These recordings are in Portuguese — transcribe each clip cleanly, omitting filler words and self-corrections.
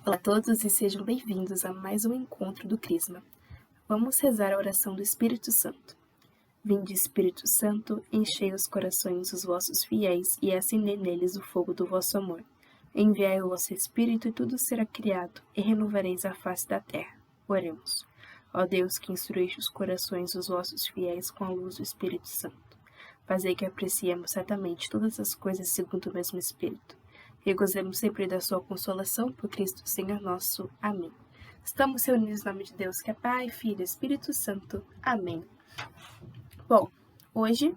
Olá a todos e sejam bem-vindos a mais um encontro do Crisma. Vamos rezar a oração do Espírito Santo. Vinde, Espírito Santo, enchei os corações dos vossos fiéis e acendei neles o fogo do vosso amor. Enviai o vosso Espírito e tudo será criado, e renovareis a face da terra. Oremos. Ó Deus, que instruíste os corações dos vossos fiéis com a luz do Espírito Santo, fazei que apreciemos certamente todas as coisas segundo o mesmo Espírito, e gozemos sempre da sua consolação por Cristo Senhor nosso. Amém. Estamos reunidos no nome de Deus, que é Pai, Filho e Espírito Santo. Amém. Bom, hoje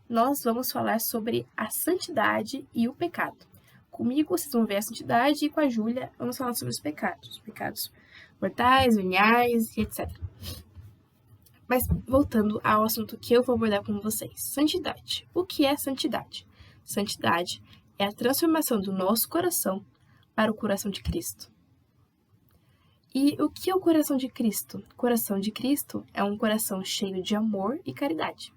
nós vamos falar sobre a santidade e o pecado. Comigo vocês vão ver a santidade e com a Júlia vamos falar sobre os pecados mortais, veniais e etc. Mas voltando ao assunto que eu vou abordar com vocês, santidade. O que é santidade? Santidade é a transformação do nosso coração para o coração de Cristo. E o que é o coração de Cristo? O coração de Cristo é um coração cheio de amor e caridade.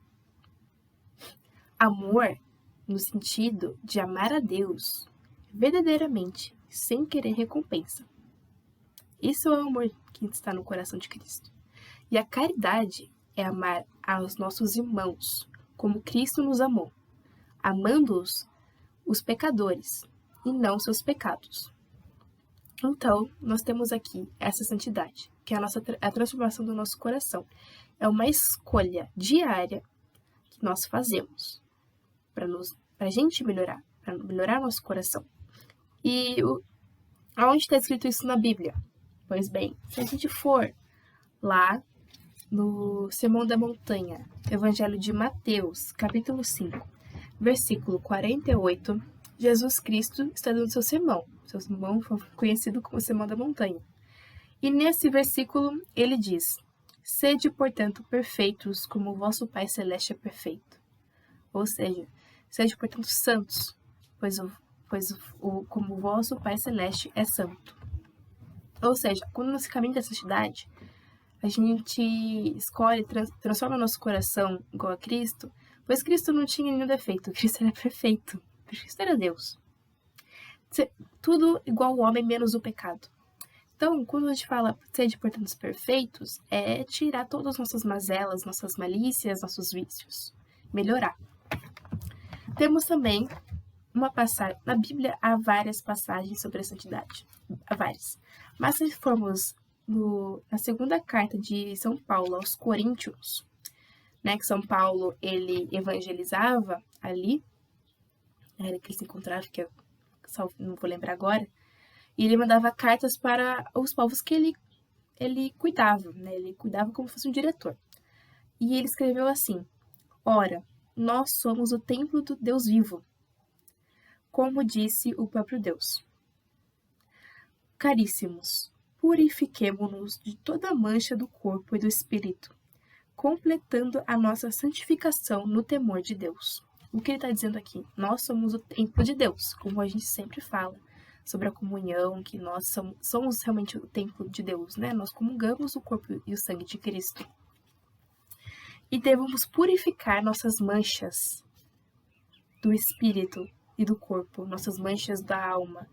Amor no sentido de amar a Deus verdadeiramente, sem querer recompensa. Isso é o amor que está no coração de Cristo. E a caridade é amar aos nossos irmãos, como Cristo nos amou, amando-os os pecadores e não seus pecados. Então, nós temos aqui essa santidade, que é a transformação do nosso coração. É uma escolha diária que nós fazemos para a gente melhorar, para melhorar nosso coração. E aonde está escrito isso na Bíblia? Pois bem, se a gente for lá no Sermão da Montanha, Evangelho de Mateus, capítulo 5, versículo 48, Jesus Cristo está dando seu sermão conhecido como Sermão da Montanha. E nesse versículo ele diz: sede, portanto, perfeitos, como o vosso Pai Celeste é perfeito. Ou seja, sede, portanto, santos, como o vosso Pai Celeste é santo. Ou seja, quando nesse caminho da santidade, a gente escolhe, transforma nosso coração igual a Cristo, pois Cristo não tinha nenhum defeito, Cristo era perfeito, Cristo era Deus. Tudo igual ao homem, menos o pecado. Então, quando a gente fala sede, portanto, perfeitos, é tirar todas as nossas mazelas, nossas malícias, nossos vícios, melhorar. Temos também uma passagem, na Bíblia há várias passagens sobre a santidade, há várias. Mas se formos na segunda carta de São Paulo aos Coríntios, né, que São Paulo ele evangelizava ali, era que ele se encontrava, que eu não vou lembrar agora, e ele mandava cartas para os povos que ele cuidava, né, ele cuidava como se fosse um diretor. E ele escreveu assim: ora, nós somos o templo do Deus vivo, como disse o próprio Deus. Caríssimos, purifiquemo-nos de toda mancha do corpo e do espírito, completando a nossa santificação no temor de Deus. O que ele está dizendo aqui? Nós somos o templo de Deus, como a gente sempre fala sobre a comunhão, que nós somos realmente o templo de Deus, né? Nós comungamos o corpo e o sangue de Cristo. E devemos purificar nossas manchas do espírito e do corpo, nossas manchas da alma,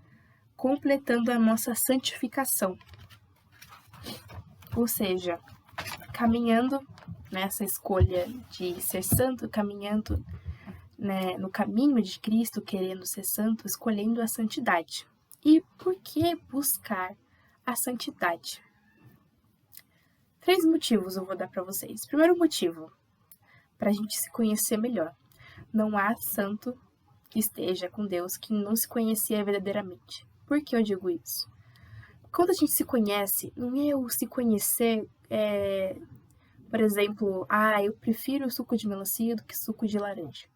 completando a nossa santificação. Ou seja, caminhando nessa escolha de ser santo, caminhando, né, no caminho de Cristo, querendo ser santo, escolhendo a santidade. E por que buscar a santidade? 3 motivos eu vou dar para vocês. Primeiro motivo, para a gente se conhecer melhor. Não há santo que esteja com Deus que não se conhecia verdadeiramente. Por que eu digo isso? Quando a gente se conhece, não é o se conhecer, por exemplo, eu prefiro suco de melancia do que suco de laranja.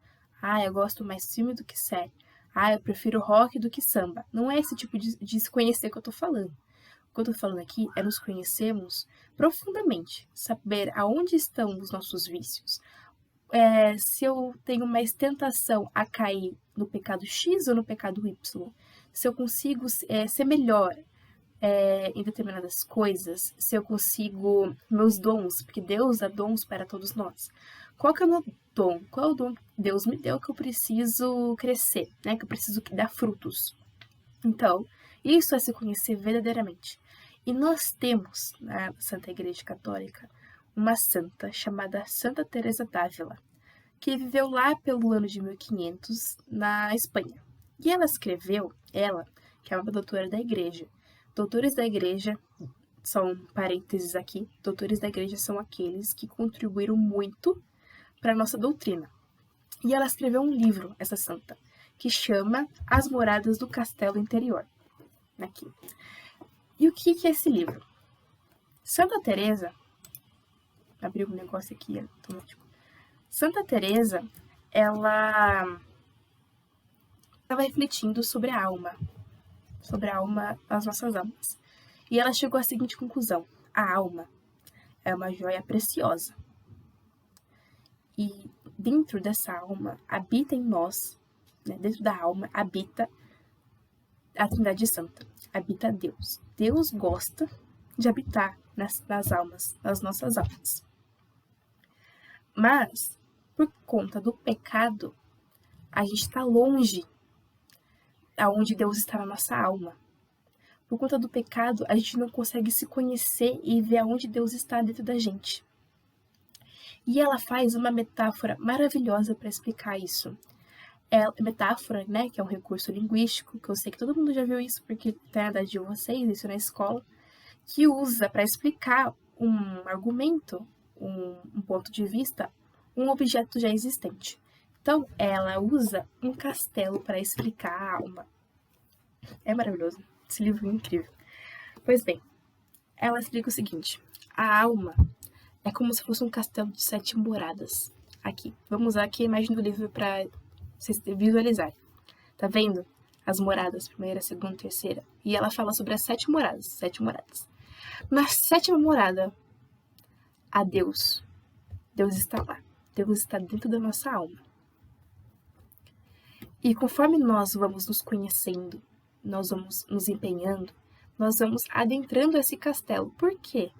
Eu gosto mais de filme do que série. Eu prefiro rock do que samba. Não é esse tipo de se conhecer que eu tô falando. O que eu tô falando aqui é nos conhecermos profundamente, saber aonde estão os nossos vícios. Se eu tenho mais tentação a cair no pecado X ou no pecado Y, se eu consigo ser melhor em determinadas coisas, se eu consigo meus dons, porque Deus dá dons para todos nós. Qual que é o meu dom? Qual é o dom que Deus me deu que eu preciso crescer, né? Que eu preciso dar frutos? Então, isso é se conhecer verdadeiramente. E nós temos, na Santa Igreja Católica, uma santa chamada Santa Teresa d'Ávila, que viveu lá pelo ano de 1500 na Espanha. E ela escreveu, que é uma doutora da Igreja. Doutores da Igreja, são parênteses aqui, doutores da Igreja são aqueles que contribuíram muito para a nossa doutrina. E ela escreveu um livro, essa santa, que chama As Moradas do Castelo Interior. Aqui. E o que é esse livro? Santa Teresa, abriu um negócio aqui automático. Santa Teresa, ela estava refletindo sobre a alma, as nossas almas. E ela chegou à seguinte conclusão: a alma é uma joia preciosa. E dentro dessa alma habita em nós, né, dentro da alma habita a Trindade Santa, habita Deus. Deus gosta de habitar nas almas, nas nossas almas. Mas, por conta do pecado, a gente está longe aonde Deus está na nossa alma. Por conta do pecado, a gente não consegue se conhecer e ver aonde Deus está dentro da gente. E ela faz uma metáfora maravilhosa para explicar isso. Metáfora, né, que é um recurso linguístico, que eu sei que todo mundo já viu isso, porque tem a idade de vocês, isso na escola, que usa para explicar um argumento, um ponto de vista, um objeto já existente. Então, ela usa um castelo para explicar a alma. É maravilhoso. Esse livro é incrível. Pois bem, ela explica o seguinte: a alma é como se fosse um castelo de 7 moradas. Aqui, vamos usar aqui a imagem do livro para vocês visualizarem. Tá vendo? As moradas, primeira, segunda, terceira. E ela fala sobre as 7 moradas. 7 moradas. Na 7ª morada, há Deus. Deus está lá. Deus está dentro da nossa alma. E conforme nós vamos nos conhecendo, nós vamos nos empenhando, nós vamos adentrando esse castelo. Por quê?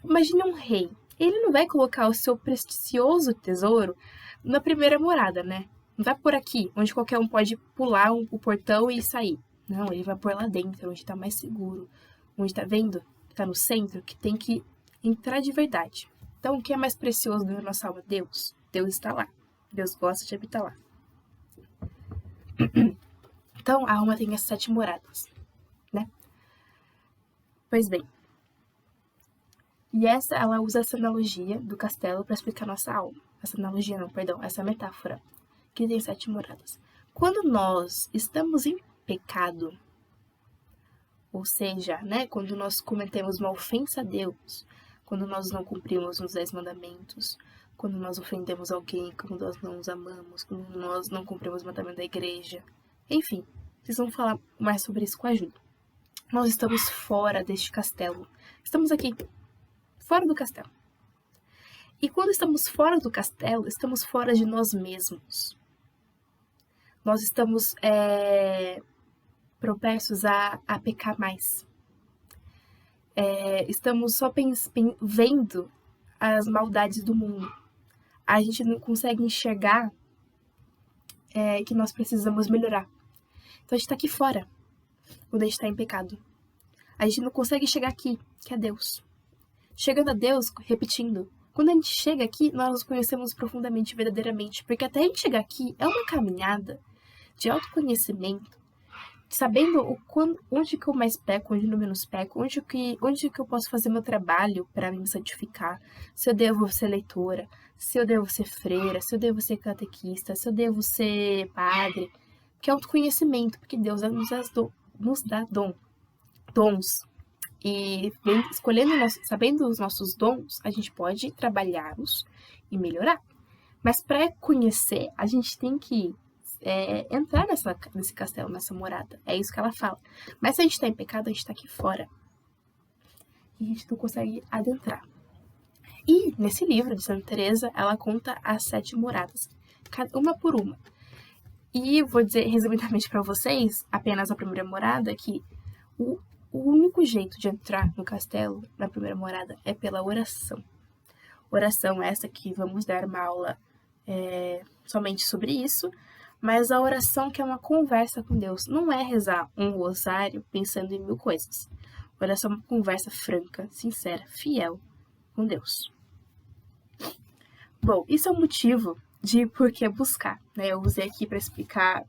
Imagine um rei. Ele não vai colocar o seu precioso tesouro na primeira morada, né? Não vai por aqui, onde qualquer um pode pular o portão e sair. Não, ele vai por lá dentro, onde está mais seguro. Onde tá vendo? Tá no centro, que tem que entrar de verdade. Então, o que é mais precioso da nossa alma? Deus. Deus está lá. Deus gosta de habitar lá. Então, a alma tem as 7 moradas, né? Pois bem. E ela usa essa analogia do castelo para explicar nossa alma. Essa metáfora, que tem 7 moradas. Quando nós estamos em pecado, ou seja, né, quando nós cometemos uma ofensa a Deus, quando nós não cumprimos os 10 mandamentos, quando nós ofendemos alguém, quando nós não os amamos, quando nós não cumprimos o mandamento da igreja, enfim, vocês vão falar mais sobre isso com a Júlia. Nós estamos fora deste castelo. Estamos aqui, fora do castelo. E quando estamos fora do castelo, estamos fora de nós mesmos. Nós estamos propensos a pecar mais. Estamos só vendo as maldades do mundo. A gente não consegue enxergar que nós precisamos melhorar. Então a gente está aqui fora, quando a gente está em pecado. A gente não consegue chegar aqui, que é Deus. Chegando a Deus, repetindo, quando a gente chega aqui, nós nos conhecemos profundamente, verdadeiramente, porque até a gente chegar aqui é uma caminhada de autoconhecimento, sabendo onde que eu mais peco, onde eu menos peco, onde que eu posso fazer meu trabalho para me santificar, se eu devo ser leitora, se eu devo ser freira, se eu devo ser catequista, se eu devo ser padre, que é autoconhecimento, porque Deus nos dá dons. E sabendo os nossos dons, a gente pode trabalhá-los e melhorar. Mas para conhecer, a gente tem que entrar nesse castelo, nessa morada. É isso que ela fala. Mas se a gente está em pecado, a gente está aqui fora. E a gente não consegue adentrar. E nesse livro de Santa Teresa, ela conta as 7 moradas, uma por uma. E vou dizer resumidamente para vocês, apenas a primeira morada, que o único jeito de entrar no castelo, na primeira morada, é pela oração. Oração essa que vamos dar uma aula somente sobre isso, Mas a oração que é uma conversa com Deus não é rezar um rosário pensando em 1000 coisas. Oração é uma conversa franca, sincera, fiel com Deus. Bom, isso é o motivo de por que buscar, né? Eu usei aqui para explicar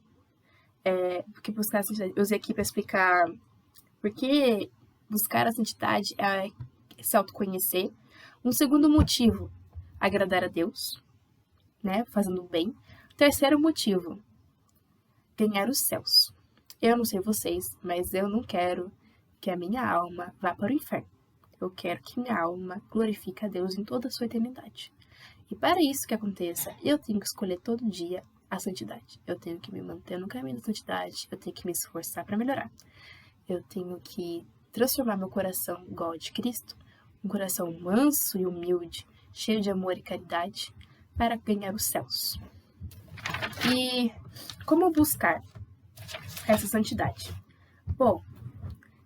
por que buscar a santidade é se autoconhecer. Um segundo motivo, agradar a Deus, né? Fazendo o bem. Terceiro motivo, ganhar os céus. Eu não sei vocês, mas eu não quero que a minha alma vá para o inferno. Eu quero que minha alma glorifique a Deus em toda a sua eternidade. E para isso que aconteça, eu tenho que escolher todo dia a santidade. Eu tenho que me manter no caminho da santidade, eu tenho que me esforçar para melhorar. Eu tenho que transformar meu coração igual ao de Cristo, um coração manso e humilde, cheio de amor e caridade, para ganhar os céus. E como buscar essa santidade? Bom,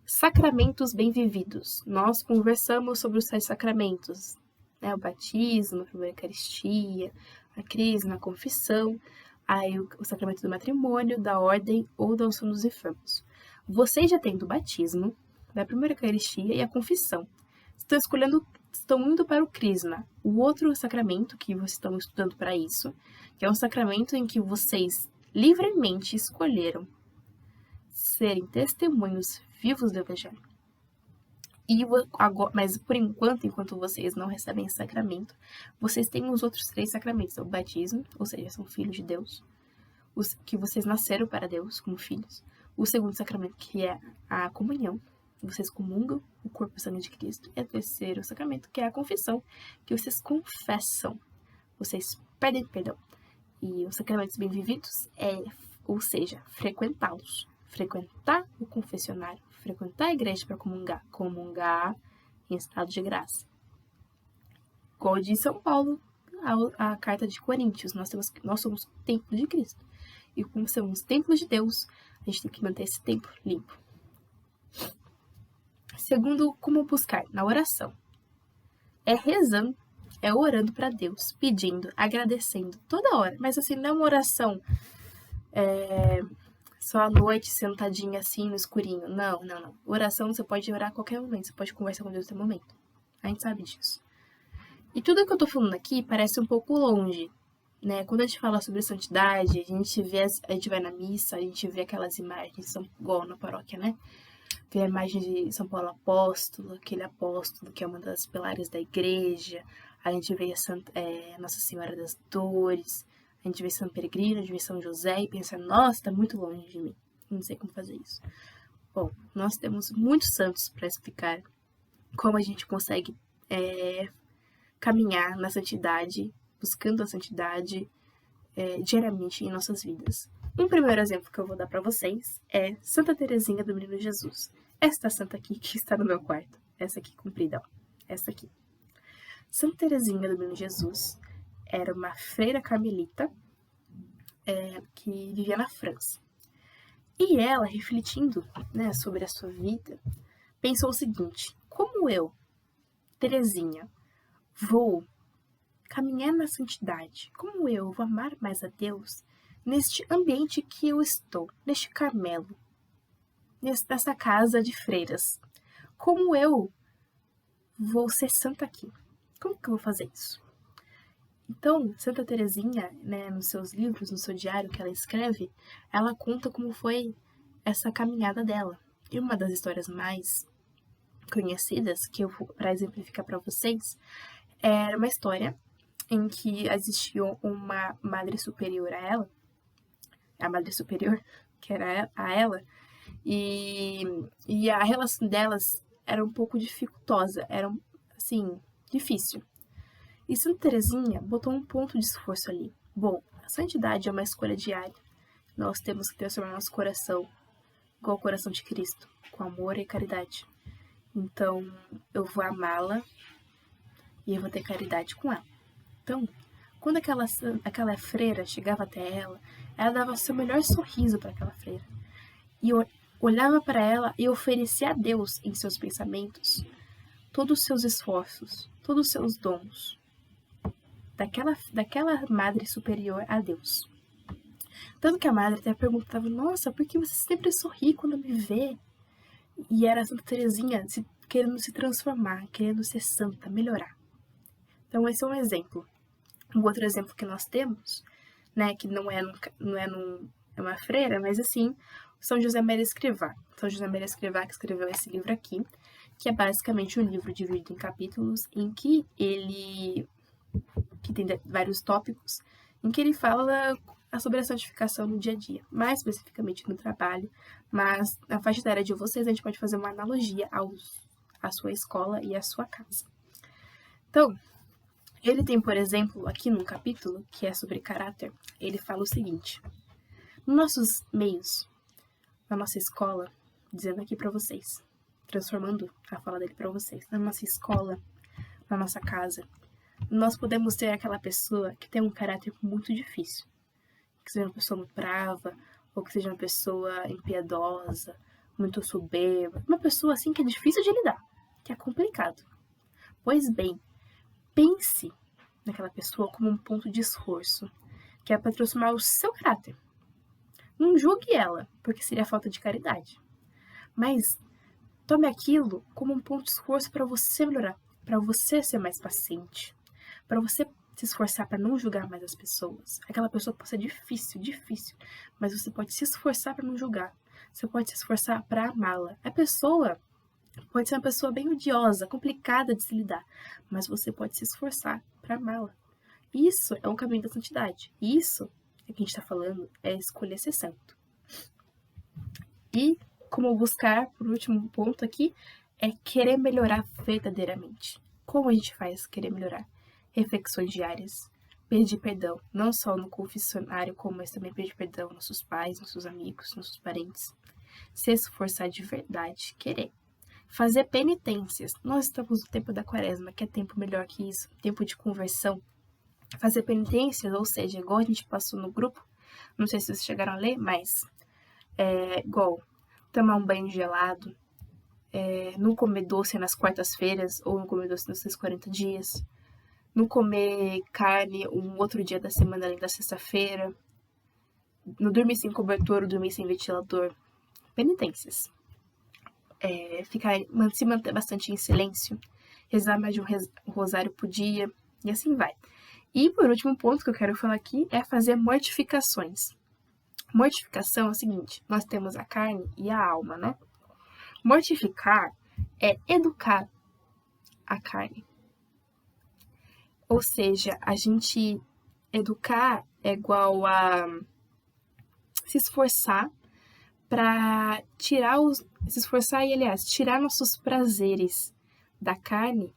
sacramentos bem vividos. Nós conversamos sobre os 6 sacramentos, né? O batismo, a primeira Eucaristia, a crisma, a confissão, aí o sacramento do matrimônio, da ordem ou da unção dos enfermos. Vocês já têm do batismo, da primeira Eucaristia e a confissão. Estão indo para o crisma, o outro sacramento que vocês estão estudando para isso, que é um sacramento em que vocês livremente escolheram serem testemunhos vivos do Evangelho. Mas por enquanto vocês não recebem esse sacramento, vocês têm os outros 3 sacramentos, o batismo, ou seja, são filhos de Deus, os que vocês nasceram para Deus como filhos. O segundo sacramento, que é a comunhão, vocês comungam o corpo e o sangue de Cristo. E o terceiro sacramento, que é a confissão, que vocês confessam, vocês pedem perdão. E os sacramentos bem vividos ou seja, frequentá-los. Frequentar o confessionário, frequentar a igreja para comungar em estado de graça. Igual diz São Paulo, a carta de Coríntios, nós somos o templo de Cristo. E como somos templo de Deus, a gente tem que manter esse templo limpo. Segundo, como buscar? Na oração. É rezando, é orando para Deus, pedindo, agradecendo toda hora. Mas assim, não é uma oração só à noite, sentadinha assim no escurinho. Não. Oração você pode orar a qualquer momento, você pode conversar com Deus a qualquer momento. A gente sabe disso. E tudo que eu tô falando aqui parece um pouco longe, né? Quando a gente fala sobre santidade, a gente vai na missa, a gente vê aquelas imagens, igual na paróquia, né? Vê a imagem de São Paulo Apóstolo, aquele apóstolo que é uma das pilares da igreja. A gente vê a Nossa Senhora das Dores, a gente vê São Peregrino, a gente vê São José e pensa, nossa, tá muito longe de mim, não sei como fazer isso. Bom, nós temos muitos santos para explicar como a gente consegue caminhar na santidade, buscando a santidade diariamente em nossas vidas. Um primeiro exemplo que eu vou dar para vocês é Santa Teresinha do Menino Jesus. Esta santa aqui que está no meu quarto. Essa aqui comprida, ó. Essa aqui. Santa Teresinha do Menino Jesus era uma freira carmelita que vivia na França. E ela, refletindo, né, sobre a sua vida, pensou o seguinte: como eu, Teresinha, vou caminhar na santidade? Como eu vou amar mais a Deus neste ambiente que eu estou, neste Carmelo, nessa casa de freiras? Como eu vou ser santa aqui? Como que eu vou fazer isso? Então, Santa Teresinha, né, nos seus livros, no seu diário que ela escreve, ela conta como foi essa caminhada dela. E uma das histórias mais conhecidas, que eu vou para exemplificar para vocês, era uma história em que existia uma madre superior a ela, a madre superior, que era a ela, e a relação delas era um pouco dificultosa, era, assim, difícil. E Santa Teresinha botou um ponto de esforço ali. Bom, a santidade é uma escolha diária. Nós temos que transformar nosso coração igual ao coração de Cristo, com amor e caridade. Então, eu vou amá-la e eu vou ter caridade com ela. Então, quando aquela freira chegava até ela dava seu melhor sorriso para aquela freira. E olhava para ela e oferecia a Deus em seus pensamentos todos os seus esforços, todos os seus dons, daquela madre superior a Deus. Tanto que a madre até perguntava, nossa, por que você sempre sorri quando me vê? E era a Santa Teresinha querendo se transformar, querendo ser santa, melhorar. Então esse é um exemplo. Um outro exemplo que nós temos, né, que não é uma freira, mas assim, São José Maria Escrivá. São José Maria Escrivá que escreveu esse livro aqui, que é basicamente um livro dividido em capítulos, em que tem vários tópicos, em que ele fala sobre a santificação no dia a dia, mais especificamente no trabalho, mas na faixa etária de vocês a gente pode fazer uma analogia à sua escola e à sua casa. Então, ele tem, por exemplo, aqui num capítulo, que é sobre caráter, ele fala o seguinte: nos nossos meios, na nossa escola, dizendo aqui para vocês, transformando a fala dele para vocês, na nossa escola, na nossa casa, nós podemos ter aquela pessoa que tem um caráter muito difícil, que seja uma pessoa muito brava, ou que seja uma pessoa impiedosa, muito soberba, uma pessoa assim que é difícil de lidar, que é complicado. Pois bem, pense naquela pessoa como um ponto de esforço, que é para transformar o seu caráter. Não julgue ela, porque seria falta de caridade. Mas tome aquilo como um ponto de esforço para você melhorar, para você ser mais paciente, para você se esforçar para não julgar mais as pessoas. Aquela pessoa pode ser difícil, mas você pode se esforçar para não julgar. Você pode se esforçar para amá-la. A pessoa pode ser uma pessoa bem odiosa, complicada de se lidar, mas você pode se esforçar para amá-la. Isso é um caminho da santidade. Isso é que a gente está falando, é escolher ser santo. E como buscar, por último ponto aqui, é querer melhorar verdadeiramente. Como a gente faz querer melhorar? Reflexões diárias, pedir perdão, não só no confessionário, mas também pedir perdão aos nossos pais, nossos amigos, nossos parentes. Se esforçar de verdade, querer. Fazer penitências. Nós estamos no tempo da quaresma, que é tempo melhor que isso, tempo de conversão. Fazer penitências, ou seja, igual a gente passou no grupo, não sei se vocês chegaram a ler, mas igual tomar um banho gelado, não comer doce nas quartas-feiras, ou não comer doce nos 40 dias, não comer carne um outro dia da semana além da sexta-feira, não dormir sem cobertor ou dormir sem ventilador. Penitências. Se manter bastante em silêncio, rezar mais de um rosário por dia, e assim vai. E por último ponto que eu quero falar aqui é fazer mortificações. Mortificação é o seguinte, nós temos a carne e a alma, né? Mortificar é educar a carne. Ou seja, a gente educar é igual a se esforçar para tirar nossos prazeres da carne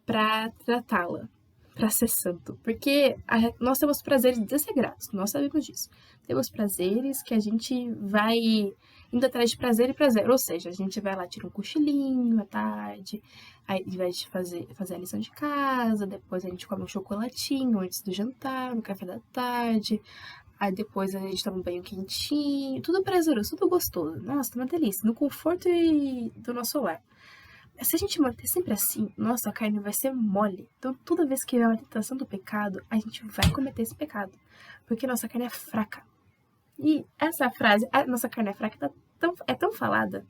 para tratá-la, para ser santo. Porque nós temos prazeres desagrados, nós sabemos disso. Temos prazeres que a gente vai indo atrás de prazer e prazer. Ou seja, a gente vai lá, tira um cochilinho à tarde, aí vai fazer a lição de casa, depois a gente come um chocolatinho antes do jantar, no café da tarde. Aí depois a gente toma um banho quentinho, tudo prazeroso, tudo gostoso. Nossa, tá uma delícia, no conforto do nosso lar. Se a gente manter sempre assim, nossa, a carne vai ser mole. Então, toda vez que vier uma tentação do pecado, a gente vai cometer esse pecado. Porque nossa carne é fraca. E essa frase, a nossa carne é fraca, é tão falada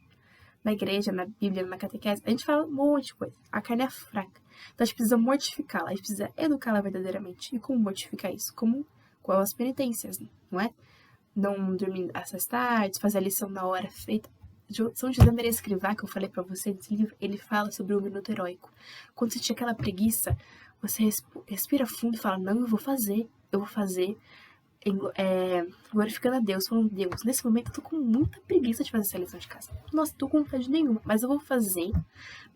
na igreja, na Bíblia, na catequese. A gente fala um monte de coisa. A carne é fraca. Então, a gente precisa mortificá-la, a gente precisa educá-la verdadeiramente. E como mortificar isso? Com as penitências, não é? Não dormir essas tardes, fazer a lição na hora feita. São José Maria Escrivá, que eu falei pra você nesse livro, ele fala sobre o minuto heróico. Quando você tinha aquela preguiça, você respira fundo e fala, não, eu vou fazer, glorificando a Deus, falando, Deus, nesse momento eu tô com muita preguiça de fazer essa lição de casa. Nossa, tô com vontade nenhuma, mas eu vou fazer,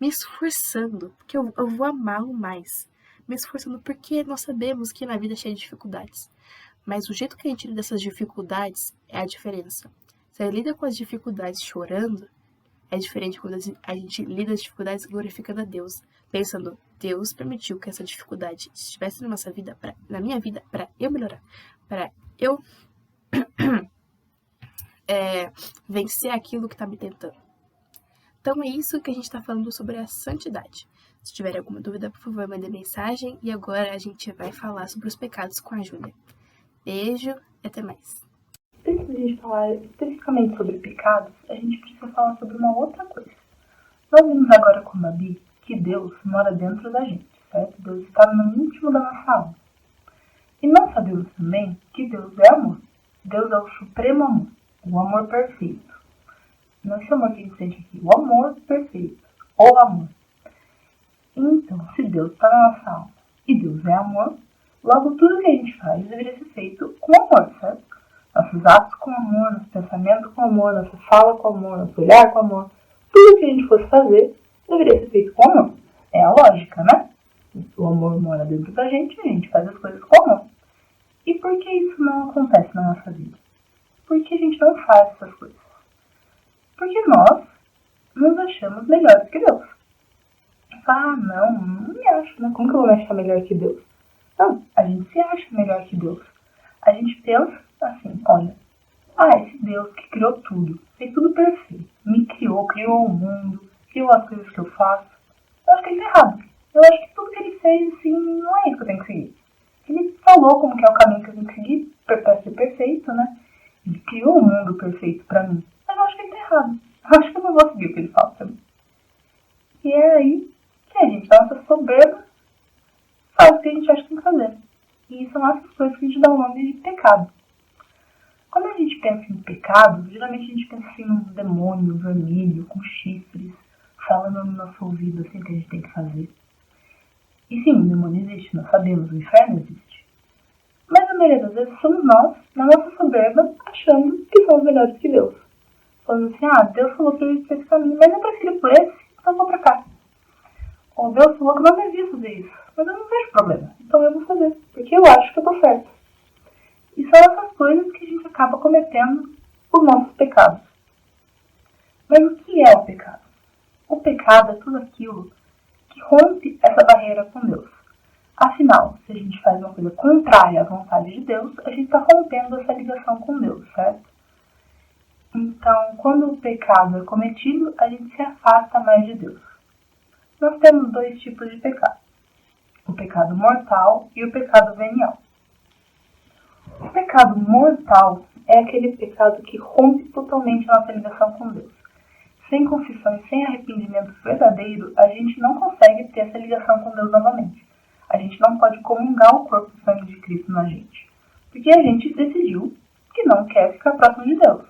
me esforçando, porque eu vou amá-lo mais. Me esforçando porque nós sabemos que na vida é cheia de dificuldades. Mas o jeito que a gente lida dessas dificuldades é a diferença. Se a gente lida com as dificuldades chorando, é diferente quando a gente lida as dificuldades glorificando a Deus. Pensando, Deus permitiu que essa dificuldade estivesse na minha vida, para eu melhorar. Para eu vencer aquilo que está me tentando. Então é isso que a gente está falando sobre a santidade. Se tiver alguma dúvida, por favor, mande mensagem. E agora a gente vai falar sobre os pecados com a Júlia. Beijo e até mais. antes de a gente falar especificamente sobre pecados, a gente precisa falar sobre uma outra coisa. Nós vimos agora com a Babi que Deus mora dentro da gente, certo? Deus está no íntimo da nossa alma. E nós sabemos também que Deus é amor. Deus é o supremo amor, o amor perfeito. Não esse amor que a gente sente aqui, o amor perfeito, o amor. Então, se Deus está na nossa alma e Deus é amor, logo tudo que a gente faz deveria ser feito com amor, certo? Nossos atos com amor, nosso pensamento com amor, nossa fala com amor, nosso olhar com amor. Tudo que a gente fosse fazer deveria ser feito com amor. É a lógica, né? O amor mora dentro da gente e a gente faz as coisas com amor. E por que isso não acontece na nossa vida? Por que a gente não faz essas coisas? Porque nós nos achamos melhores que Deus. Não me acho, né? Como que eu vou me achar melhor que Deus? Não, a gente se acha melhor que Deus. A gente pensa assim, olha, esse Deus que criou tudo, fez tudo perfeito, me criou o mundo, criou as coisas que eu faço. Eu acho que ele tá errado. Eu acho que tudo que ele fez, assim, não é isso que eu tenho que seguir. Ele falou como que é o caminho que eu tenho que seguir para ser perfeito, né? Ele criou o mundo perfeito para mim. Mas eu acho que ele tá errado. Eu acho que eu não vou seguir o que ele fala pra mim. E é aí que a gente, a nossa soberba, faz o que a gente acha que tem que fazer. E são essas coisas que a gente dá o nome de pecado. Quando a gente pensa em pecado, geralmente a gente pensa assim num demônio vermelho, com chifres, falando no nosso ouvido assim que a gente tem que fazer. E sim, o demônio existe, nós sabemos, o inferno existe. Mas a maioria das vezes somos nós, na nossa soberba, achando que somos melhores que Deus. Falando assim, Deus falou pra eu ir pra esse caminho, mas eu prefiro por esse, então eu vou pra cá. Ou Deus falou que eu não devia fazer isso, mas eu não vejo problema, então eu vou fazer, porque eu acho que eu tô certo. E são essas coisas que a gente acaba cometendo os nossos pecados. Mas o que é o pecado? O pecado é tudo aquilo que rompe essa barreira com Deus. Afinal, se a gente faz uma coisa contrária à vontade de Deus, a gente está rompendo essa ligação com Deus, certo? Então, quando o pecado é cometido, a gente se afasta mais de Deus. Nós temos dois tipos de pecado. O pecado mortal e o pecado venial. O pecado mortal é aquele pecado que rompe totalmente a nossa ligação com Deus. Sem confissão e sem arrependimento verdadeiro, a gente não consegue ter essa ligação com Deus novamente. A gente não pode comungar o corpo e sangue de Cristo na gente. Porque a gente decidiu que não quer ficar próximo de Deus.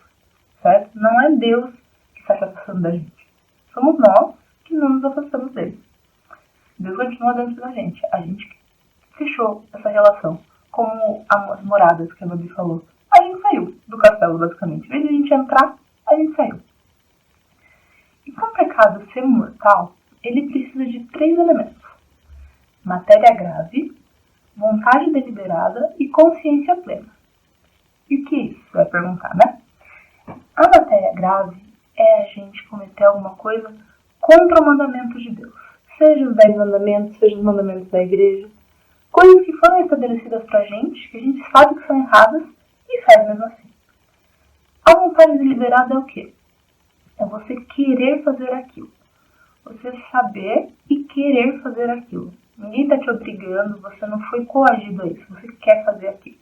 Certo? Não é Deus que está se afastando da gente. Somos nós que não nos afastamos dele. Deus continua dentro da gente. A gente fechou essa relação. Como as moradas que a Babi falou. A gente saiu do castelo, basicamente. Em vez de a gente entrar, a gente saiu. E para o pecado ser mortal, ele precisa de 3 elementos. Matéria grave, vontade deliberada e consciência plena. E o que é isso? Você vai perguntar, né? A matéria grave é a gente cometer alguma coisa contra o mandamento de Deus. Seja os 10 mandamentos, seja os mandamentos da igreja. Coisas que foram estabelecidas pra gente, que a gente sabe que são erradas e faz mesmo assim. A vontade deliberada é o quê? É você querer fazer aquilo. Você saber e querer fazer aquilo. Ninguém está te obrigando, você não foi coagido a isso, você quer fazer aquilo.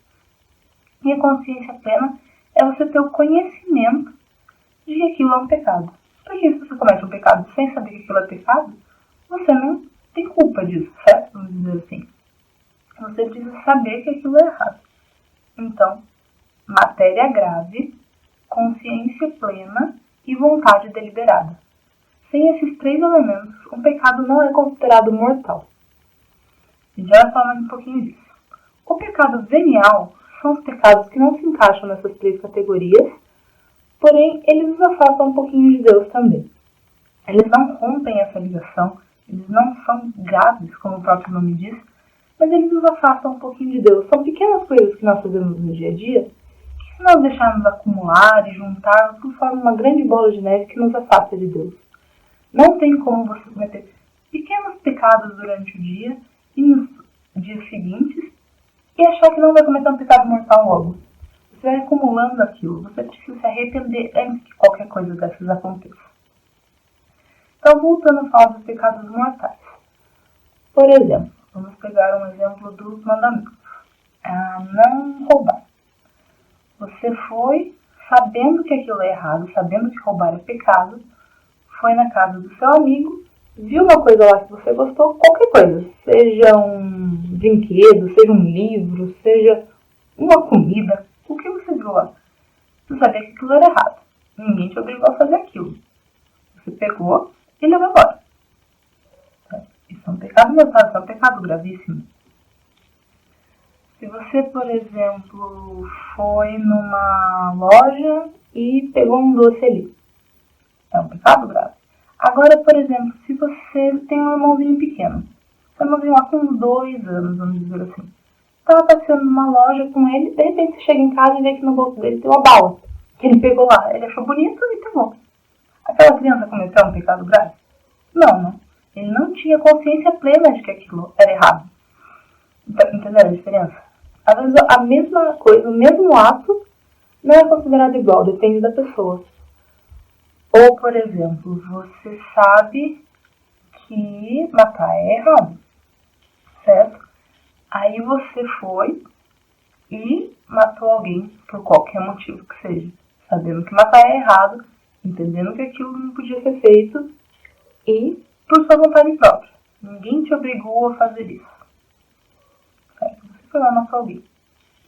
E a consciência plena é você ter o conhecimento de que aquilo é um pecado. Porque se você comete um pecado sem saber que aquilo é pecado, você não tem culpa disso, certo? Vamos dizer assim. Você precisa saber que aquilo é errado. Então, matéria grave, consciência plena e vontade deliberada. Sem esses 3 elementos, um pecado não é considerado mortal. A gente vai falar mais um pouquinho disso. O pecado venial são os pecados que não se encaixam nessas 3 categorias, porém, eles nos afastam um pouquinho de Deus também. Eles não rompem essa ligação, eles não são graves, como o próprio nome diz, mas eles nos afastam um pouquinho de Deus. São pequenas coisas que nós fazemos no dia a dia, que se nós deixarmos acumular e juntar, isso forma uma grande bola de neve que nos afasta de Deus. Não tem como você cometer pequenos pecados durante o dia e nos dias seguintes e achar que não vai cometer um pecado mortal logo. Você vai acumulando aquilo. Você precisa se arrepender antes que qualquer coisa dessas aconteça. Então, voltando a falar dos pecados mortais. Por exemplo, vamos pegar um exemplo dos mandamentos. Não roubar. Você foi, sabendo que aquilo é errado, sabendo que roubar é pecado, foi na casa do seu amigo, viu uma coisa lá que você gostou, qualquer coisa, seja um brinquedo, seja um livro, seja uma comida, o que você viu lá? Você sabia que aquilo era errado. Ninguém te obrigou a fazer aquilo. Você pegou e levou embora. Isso é um pecado mortal, isso é um pecado gravíssimo. Se você, por exemplo, foi numa loja e pegou um doce ali, é um pecado grave. Agora, por exemplo, se você tem um irmãozinho pequeno, seu irmãozinho lá com uns 2 anos, vamos dizer assim, estava passeando numa loja com ele, de repente você chega em casa e vê que no bolso dele tem uma bala, que ele pegou lá, ele achou bonito e pegou. Aquela criança cometeu um pecado grave? Não, não. Ele não tinha consciência plena de que aquilo era errado. Entenderam a diferença? Às vezes a mesma coisa, o mesmo ato, não é considerado igual, depende da pessoa. Ou, por exemplo, você sabe que matar é errado, certo? Aí você foi e matou alguém por qualquer motivo que seja, sabendo que matar é errado, entendendo que aquilo não podia ser feito e por sua vontade própria. Ninguém te obrigou a fazer isso. Certo? Você foi lá e matou alguém.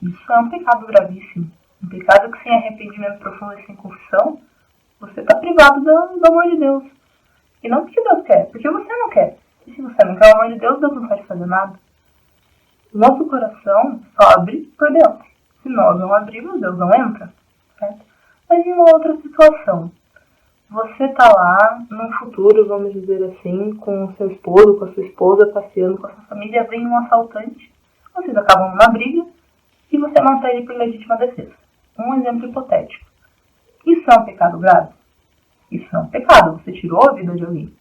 Isso é um pecado gravíssimo. Um pecado que sem arrependimento profundo e sem confissão, você está privado do amor de Deus. E não porque Deus quer, porque você não quer. E se você não quer o amor de Deus, Deus não pode fazer nada. O nosso coração só abre por dentro. Se nós não abrirmos, Deus não entra. Certo? Mas em uma outra situação, você está lá, num futuro, vamos dizer assim, com o seu esposo, com a sua esposa, passeando com a sua família, vem um assaltante, vocês acabam numa briga e você mata ele por legítima defesa. Um exemplo hipotético. Isso é um pecado grave? Isso é um pecado, você tirou a vida de alguém.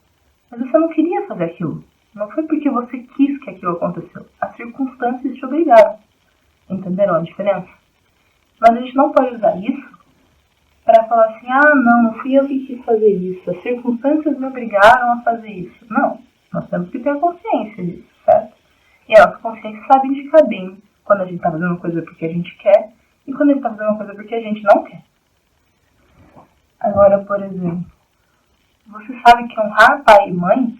Mas você não queria fazer aquilo. Não foi porque você quis que aquilo aconteceu. As circunstâncias te obrigaram. Entenderam a diferença? Mas a gente não pode usar isso para falar assim, não fui eu que quis fazer isso. As circunstâncias me obrigaram a fazer isso. Não, nós temos que ter consciência disso, certo? E a nossa consciência sabe indicar bem quando a gente está fazendo uma coisa porque a gente quer e quando a gente está fazendo uma coisa porque a gente não quer. Agora, por exemplo, você sabe que honrar pai e mãe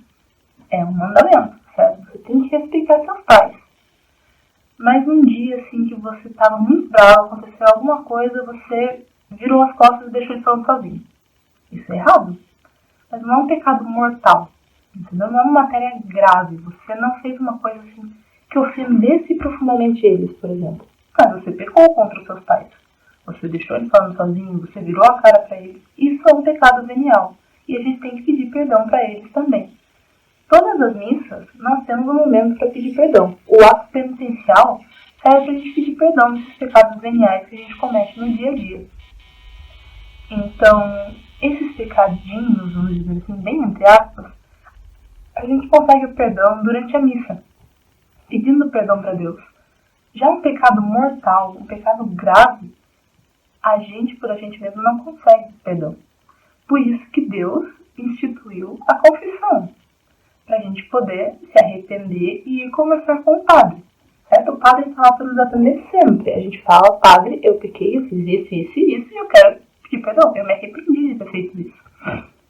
é um mandamento, certo? Você tem que respeitar seus pais. Mas um dia, assim, que você estava muito bravo, aconteceu alguma coisa, você virou as costas e deixou ele falando sozinho. Isso é errado. Mas não é um pecado mortal. Entendeu? Não é uma matéria grave. Você não fez uma coisa assim que ofendesse profundamente eles, por exemplo. Mas você pecou contra os seus pais. Você deixou ele falando sozinho, você virou a cara para eles. Isso é um pecado venial. E a gente tem que pedir perdão para eles também. Todas as missas, nós temos um momento para pedir perdão. O ato penitencial serve para a gente pedir perdão desses pecados veniais que a gente comete no dia a dia. Então, esses pecadinhos, vamos dizer assim, bem entre aspas, a gente consegue o perdão durante a missa, pedindo perdão para Deus. Já um pecado mortal, um pecado grave, a gente, por a gente mesmo, não consegue perdão. Por isso que Deus instituiu a confissão, para a gente poder se arrepender e ir conversar com o padre. Certo? O padre está lá para nos atender sempre. A gente fala, padre, eu pequei, eu fiz isso, e eu quero pedir perdão, eu me arrependi de ter feito isso.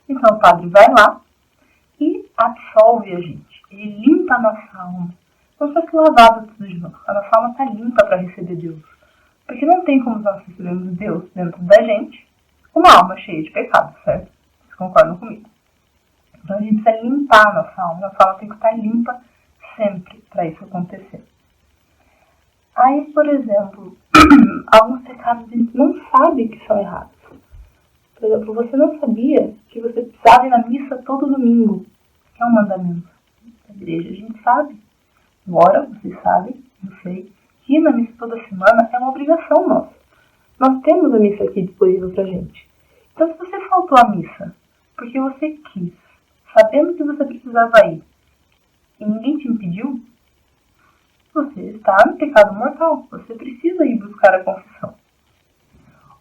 Então o padre vai lá e absolve a gente. Ele limpa a nossa alma. Como se fosse lavado tudo de novo. A nossa alma está limpa para receber Deus. Porque não tem como nós recebermos Deus dentro da gente uma alma cheia de pecado, certo? Vocês concordam comigo? Então a gente precisa limpar a nossa alma. Nossa alma tem que estar limpa sempre para isso acontecer. Aí, por exemplo, alguns pecados a gente não sabe que são errados. Por exemplo, você não sabia que você precisava ir na missa todo domingo, que é um mandamento da igreja. A gente sabe. Agora, vocês sabem, eu sei, que ir na missa toda semana é uma obrigação nossa. Nós temos a missa aqui disponível pra gente. Então, se você faltou à missa porque você quis, sabendo que você precisava ir, e ninguém te impediu, você está no pecado mortal. Você precisa ir buscar a confissão.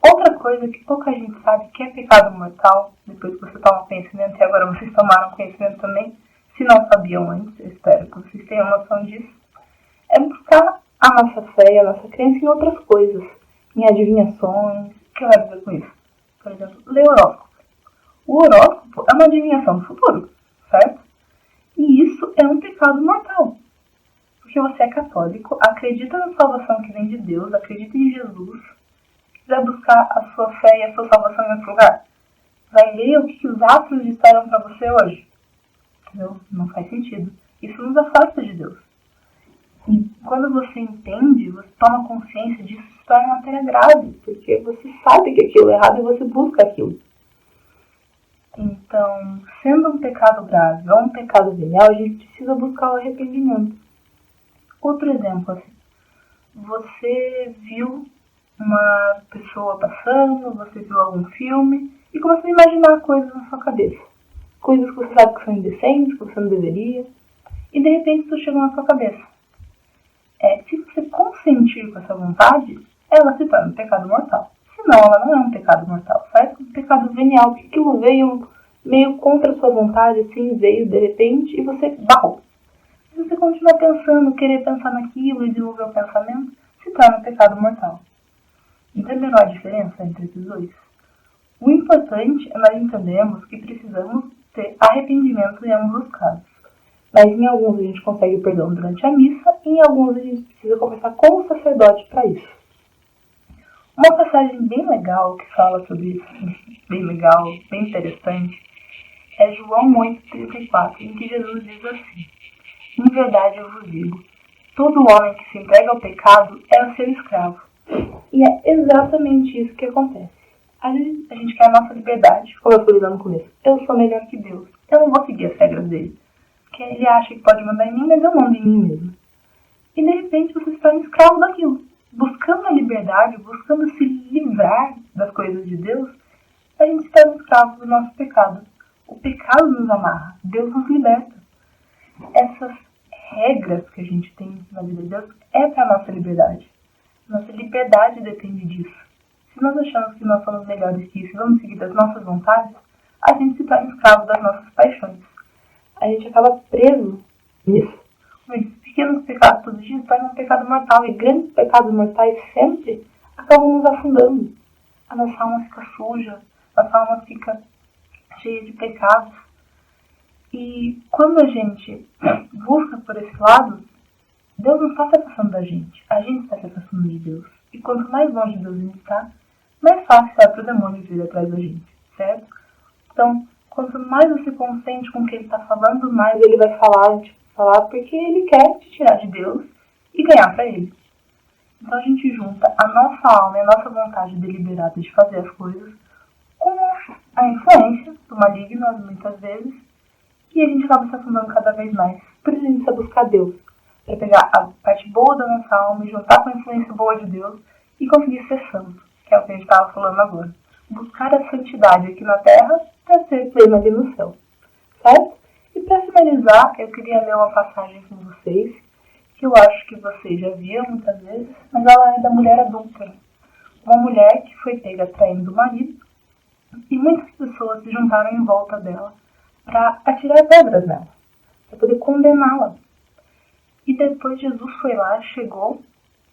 Outra coisa que pouca gente sabe que é pecado mortal, depois que você toma conhecimento, e agora vocês tomaram conhecimento também, se não sabiam antes, eu espero que vocês tenham noção disso, é buscar a nossa fé e a nossa crença em outras coisas. em adivinhações. O que eu quero dizer com isso? Por exemplo, ler horóscopo. O horóscopo é uma adivinhação do futuro, certo? E isso é um pecado mortal. Porque você é católico, acredita na salvação que vem de Deus, acredita em Jesus, vai buscar a sua fé e a sua salvação em outro lugar. Vai ler o que os astros disseram para você hoje. Entendeu? Não faz sentido. Isso nos afasta de Deus. E quando você entende, você toma consciência disso, se torna uma matéria grave, porque você sabe que aquilo é errado e você busca aquilo. Então, sendo um pecado grave ou um pecado venial, a gente precisa buscar o arrependimento. Outro exemplo, assim, você viu uma pessoa passando, você viu algum filme e começou a imaginar coisas na sua cabeça. Coisas que você sabe que são indecentes, que você não deveria, e de repente isso chegou na sua cabeça. Se você consentir com essa vontade, ela se torna um pecado mortal. Senão, ela não é um pecado mortal, certo? Um pecado venial, porque aquilo veio meio contra a sua vontade, assim, veio de repente e você barrou. Se você continuar pensando, querer pensar naquilo e desenvolver o pensamento, se torna um pecado mortal. Entenderam a diferença entre esses dois? O importante é nós entendermos que precisamos ter arrependimento em ambos os casos. Mas em alguns a gente consegue o perdão durante a missa e em alguns a gente precisa conversar com o sacerdote para isso. Uma passagem bem legal que fala sobre isso, bem legal, bem interessante, é João 8,34, em que Jesus diz assim: em verdade eu vos digo, todo homem que se entrega ao pecado é o seu escravo. E é exatamente isso que acontece. A gente quer a nossa liberdade, como eu falei lá no começo. Eu sou melhor que Deus. Eu não vou seguir as regras dele. Porque ele acha que pode mandar em mim, mas eu mando em mim mesmo. E de repente você se torna escravo daquilo. Buscando a liberdade, buscando se livrar das coisas de Deus, a gente se torna escravo do nosso pecado. O pecado nos amarra. Deus nos liberta. Essas regras que a gente tem na vida de Deus é para a nossa liberdade. Nossa liberdade depende disso. Se nós achamos que nós somos melhores que isso e vamos seguir das nossas vontades, a gente se torna escravo das nossas paixões. A gente acaba preso nisso. Pequenos pecados todos os dias tornam um pecado mortal. E grandes pecados mortais sempre acabam nos afundando. A nossa alma fica suja, a nossa alma fica cheia de pecados. E quando a gente busca por esse lado, Deus não está se afastando da gente. A gente está se afastando de Deus. E quanto mais longe de Deus a gente está, mais fácil é para o demônio vir atrás da gente, certo? Então, quanto mais você consente com o que ele está falando, mais ele vai falar porque ele quer te tirar de Deus e ganhar para ele. Então a gente junta a nossa alma e a nossa vontade deliberada de fazer as coisas com a influência do maligno, muitas vezes, e a gente acaba se afundando cada vez mais. Por isso a gente precisa buscar Deus, para pegar a parte boa da nossa alma e juntar com a influência boa de Deus e conseguir ser santo, que é o que a gente estava falando agora. Buscar a santidade aqui na Terra para ser pleno ali no céu, certo? E para finalizar, eu queria ler uma passagem com vocês, que eu acho que vocês já viram muitas vezes, mas ela é da mulher adúltera. Uma mulher que foi pega traindo o marido, e muitas pessoas se juntaram em volta dela para atirar pedras nela, para poder condená-la. E depois Jesus foi lá, chegou,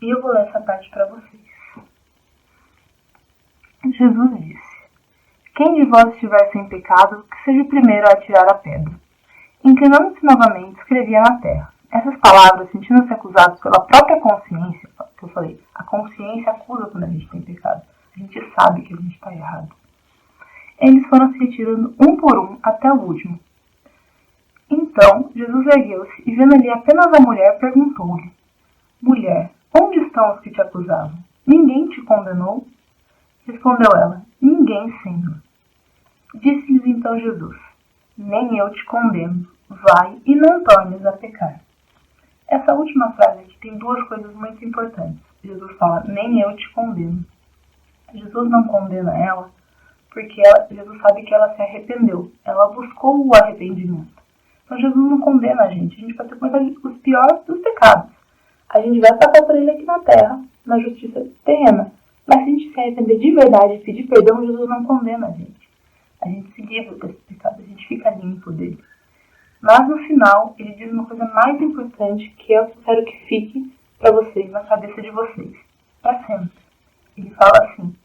e eu vou ler essa parte para vocês. Jesus disse: quem de vós estiver sem pecado, que seja o primeiro a atirar a pedra. Inclinando-se novamente, escrevia na terra. Essas palavras, sentindo-se acusados pela própria consciência, que eu falei, a consciência acusa quando a gente tem pecado. A gente sabe que a gente está errado. Eles foram se retirando um por um até o último. Então, Jesus ergueu-se e, vendo ali apenas a mulher, perguntou-lhe: mulher, onde estão os que te acusavam? Ninguém te condenou? Respondeu ela: ninguém, Senhor. Disse-lhes então Jesus: nem eu te condeno. Vai e não tornes a pecar. Essa última frase aqui tem duas coisas muito importantes. Jesus fala: nem eu te condeno. Jesus não condena ela porque Jesus sabe que ela se arrependeu. Ela buscou o arrependimento. Então Jesus não condena a gente pode ter cometido os piores dos pecados. A gente vai passar por ele aqui na terra, na justiça terrena. Mas se a gente se arrepender de verdade e pedir perdão, Jesus não condena a gente. A gente se livra desse pecado, a gente fica limpo dele. Mas no final, ele diz uma coisa mais importante que eu quero que fique para vocês, na cabeça de vocês, para sempre. Ele fala assim: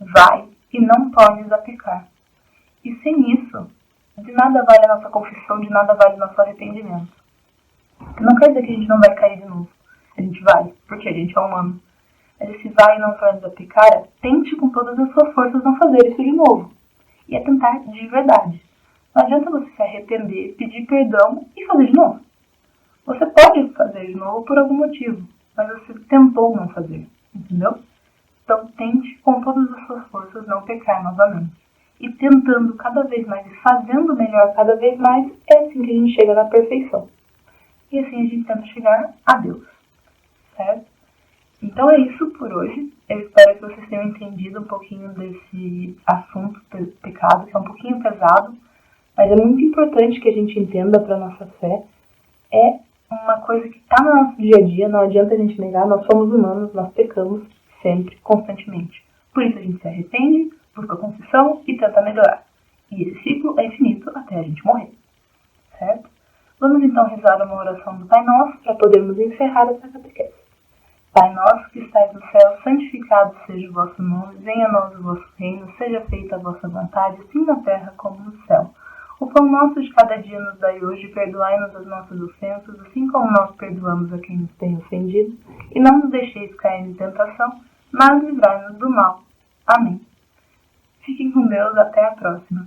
vai e não tornes a pecar. E sem isso, de nada vale a nossa confissão, de nada vale o nosso arrependimento. Não quer dizer que a gente não vai cair de novo. A gente vai, porque a gente é humano. Mas esse vai e não tornes a pecar, tente com todas as suas forças não fazer isso de novo. E é tentar de verdade. Não adianta você se arrepender, pedir perdão e fazer de novo. Você pode fazer de novo por algum motivo, mas você tentou não fazer, entendeu? Então tente com todas as suas forças não pecar novamente. E tentando cada vez mais e fazendo melhor cada vez mais, é assim que a gente chega na perfeição. E assim a gente tenta chegar a Deus, certo? Então é isso por hoje. Eu espero que vocês tenham entendido um pouquinho desse assunto pecado, que é um pouquinho pesado, mas é muito importante que a gente entenda para a nossa fé. É uma coisa que está no nosso dia a dia, não adianta a gente negar, nós somos humanos, nós pecamos sempre, constantemente. Por isso a gente se arrepende, busca confissão e tenta melhorar. E esse ciclo é infinito até a gente morrer, certo? Vamos então rezar uma oração do Pai Nosso para podermos encerrar essa catequese. Pai nosso que estais no céu, santificado seja o vosso nome, venha a nós o vosso reino, seja feita a vossa vontade, assim na terra como no céu. O pão nosso de cada dia nos dai hoje, perdoai-nos as nossas ofensas, assim como nós perdoamos a quem nos tem ofendido, e não nos deixeis cair em tentação, mas livrai-nos do mal. Amém. Fiquem com Deus, até a próxima.